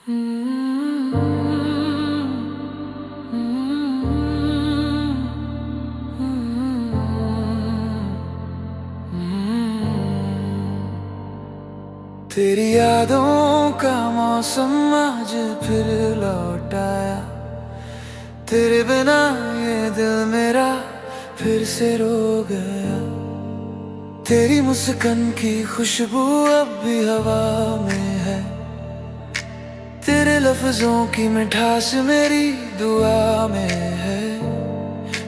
तेरी यादों का मौसम आज फिर लौट आया। तेरे बिना ये दिल मेरा फिर से रो गया। तेरी मुस्कान की खुशबू अब भी हवा में है। तेरे लफ्जों की मिठास मेरी दुआ में है।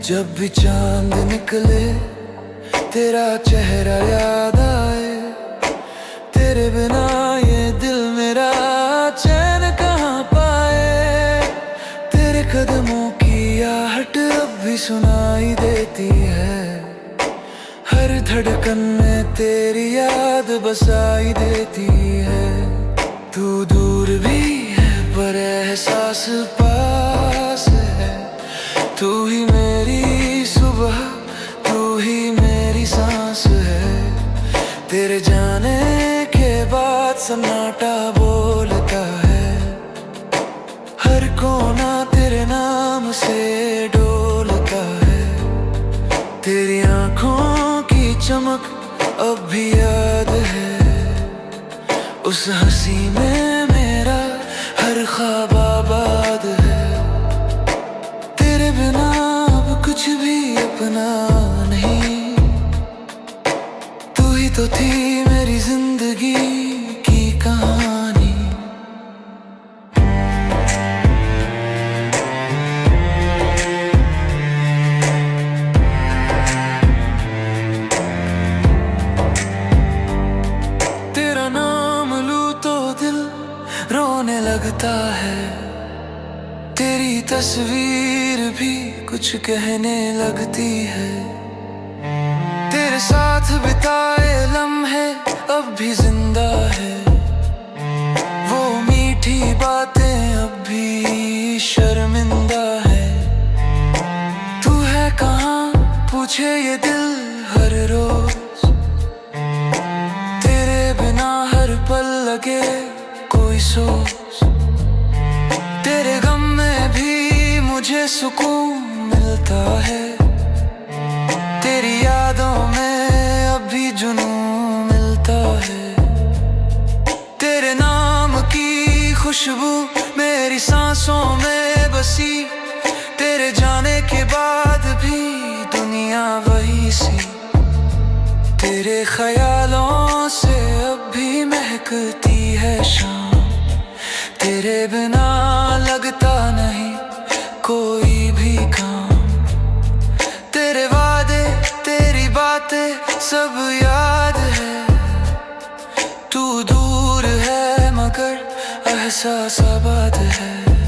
जब भी चांद निकले तेरा चेहरा याद आए। तेरे बिना ये दिल मेरा चैन कहाँ पाए। तेरे कदमों की आहट अब भी सुनाई देती है। हर धड़कन में तेरी याद बसाई देती है। तू दूर भी है पर एहसास पास है। तू ही मेरी सुबह, तू ही मेरी सांस है। तेरे जाने के बाद सन्नाटा बोलता है। हर कोना तेरे नाम से डोलता है। तेरी आँखों की चमक अब भी याद है। उस हंसी में मेरा हर ख्वाब आबाद है। तेरे बिना अब कुछ भी अपना नहीं। तू ही तो थी मेरी जिंदगी की कहानी। तेरा नाम लूं तो दिल रोने लगता है। तेरी तस्वीर भी कुछ कहने लगती है। तेरे साथ बिताए लम्हे अब भी जिंदा है। वो मीठी बातें अब भी शर्मिंदा है। तू है कहाँ पूछे ये दिल हर रोज। तेरे बिना हर पल लगे कोई सोच। तेरे गम में भी मुझे सुकून मिलता है। तेरी यादों में अब भी जुनून मिलता है। तेरे नाम की खुशबू मेरी सांसों में बसी। तेरे जाने के बाद भी दुनिया वही सी। तेरे ख्यालों से अब भी महकती है शाम। तेरे बिना लगता नहीं कोई भी काम। तेरे वादे तेरी बातें सब याद है। तू दूर है मगर एहसास आबाद है।